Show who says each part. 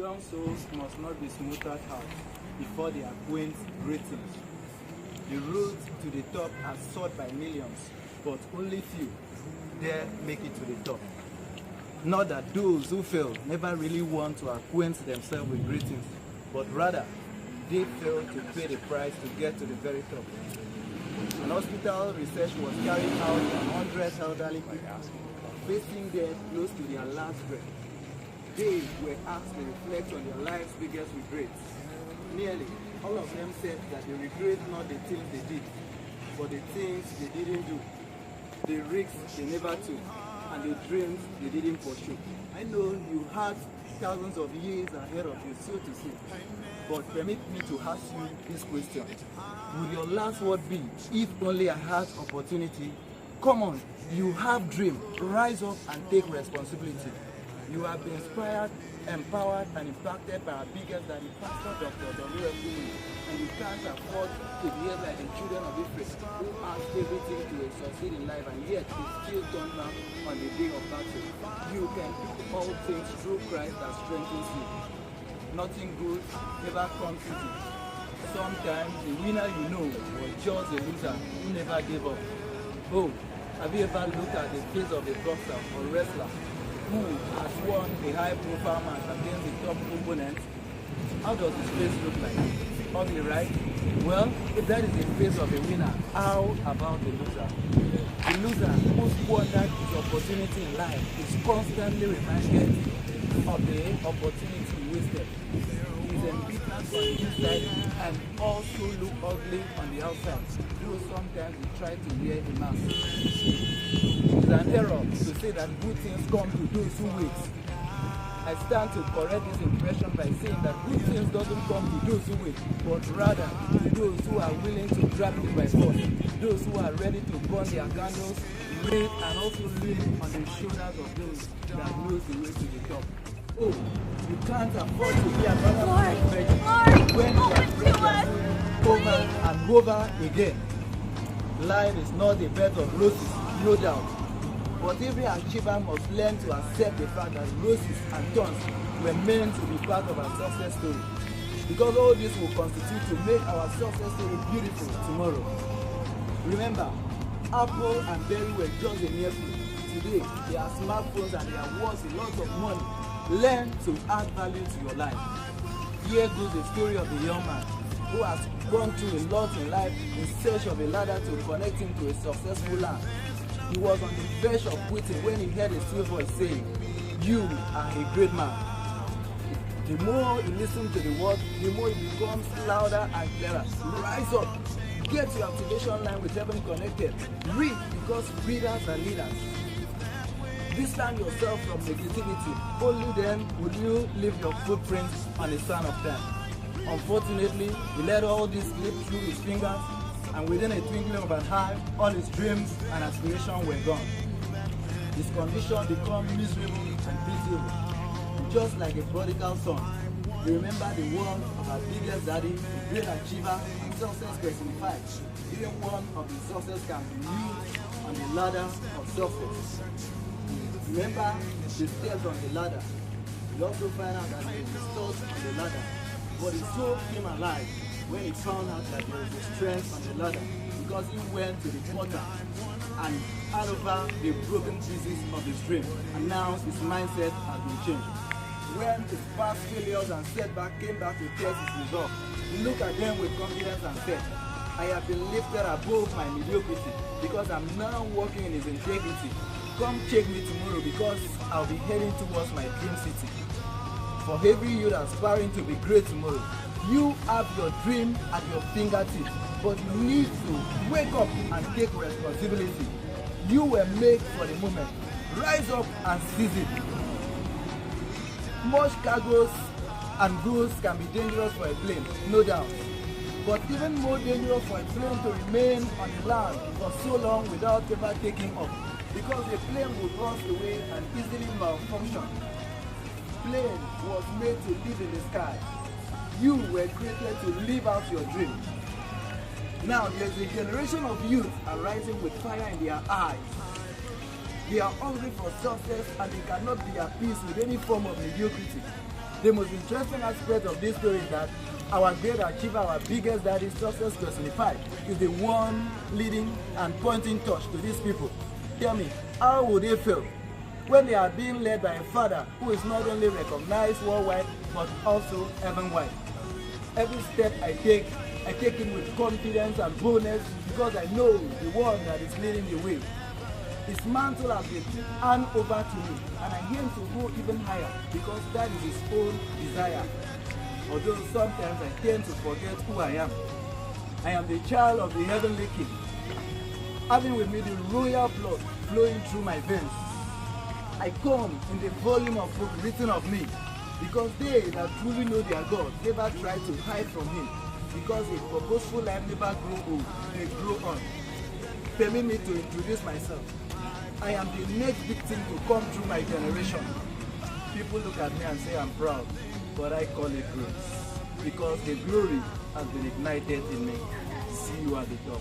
Speaker 1: Fallen souls must not be smoothed out before they acquaint greetings. The road to the top are sought by millions, but only few dare make it to the top. Not that those who fail never really want to acquaint themselves with greetings, but rather they fail to pay the price to get to the very top. An hospital research was carried out on 100 elderly people facing death close to their last breath. They were asked to reflect on their life's biggest regrets. Nearly all of them said that they regret not the things they did, but the things they didn't do, the risks they never took, and the dreams they didn't pursue. I know you had thousands of years ahead of you, so to say, but permit me to ask you this question. Would your last word be, if only I had opportunity? Come on, you have dream, rise up and take responsibility. You have been inspired, empowered, and impacted by our biggest daddy, Pastor Dr. W.F. Kumuyi, and you can't afford to behave like the children of Israel who asked everything to succeed in life and yet they still turn down on the day of battle. You can do all things through Christ that strengthens you. Nothing good ever comes easy. Sometimes the winner you know was just a loser who never gave up. Oh, have you ever looked at the face of a boxer or wrestler who has won a high-profile match against the top opponent? How does his face look like? Ugly, right? Well, if that is the face of a winner, how about the loser? The loser who squandered his opportunity in life is constantly reminded of the opportunity he wasted. He is embittered on the inside and also look ugly on the outside, though sometimes he tries to wear a mask. It is an error to say that good things come to those who wait. I stand to correct this impression by saying that good things doesn't come to those who wait, but rather to those who are willing to grab it by force, those who are ready to burn their candles, wait, and also lean on the shoulders of those that knows the way to the top. Oh, you can't afford to be another person when you are pregnant over and over again. Life is not a bed of roses, no doubt. But every achiever must learn to accept the fact that roses and thorns were meant to be part of our success story. Because all this will constitute to make our success story beautiful tomorrow. Remember, Apple and Berry were just a mere few. Today, they are smartphones and they are worth a lot of money. Learn to add value to your life. Here goes the story of the young man who has gone through a lot in life in search of a ladder to connect him to a successful land. He was on the verge of quitting when he heard a still voice saying, "You are a great man." The more he listens to the word, the more it becomes louder and clearer. Rise up. Get your activation line with Heaven Connected. Read, because readers are leaders. Distance yourself from negativity. Only then will you leave your footprints on the sand of time. Unfortunately, he let all this slip through his fingers, and within a twinkling of an eye, all his dreams and aspirations were gone. His condition became miserable and pitiable. Just like a prodigal son, we remember the words of our biggest daddy, the great achiever and success personified. Even one of his success can be used on the ladder of success. Remember the steps on the ladder. You also find out that there is salt on the ladder, but his soul came alive when he found out that there was a strength on the ladder, because he went to the potter and hand over the broken pieces of his dream, and now his mindset has been changed. When his past failures and setbacks came back to test his resolve, he looked at them with confidence and said, "I have been lifted above my mediocrity because I'm now walking in his integrity. Come check me tomorrow because I'll be heading towards my dream city." For every youth aspiring to be great tomorrow, you have your dream at your fingertips, but you need to wake up and take responsibility. You were made for the moment. Rise up and seize it. Much cargoes and goods can be dangerous for a plane, no doubt. But even more dangerous for a plane to remain on the land for so long without ever taking off, because the plane would rust away and easily malfunction. Plane was made to live in the sky. You were created to live out your dream. Now there's a generation of youth arising with fire in their eyes. They are hungry for success and they cannot be appeased with any form of mediocrity. The most interesting aspect of this story is that our great achiever, our biggest daddy, success personified, is the one leading and pointing touch to these people. Tell me, how would they feel when they are being led by a father who is not only recognized worldwide but also heavenwide? Every step I take it with confidence and boldness because I know the one that is leading the way. His mantle has been handed over to me, and I aim to go even higher because that is his own desire. Although sometimes I tend to forget who I am. I am the child of the heavenly King, having with me the royal blood flowing through my veins. I come in the volume of book written of me, because they that truly know their God never try to hide from him, because a purposeful life never grow old, they grow on. Permit me to introduce myself. I am the next big thing to come through my generation. People look at me and say I'm proud, but I call it grace, because the glory has been ignited in me. See you at the top.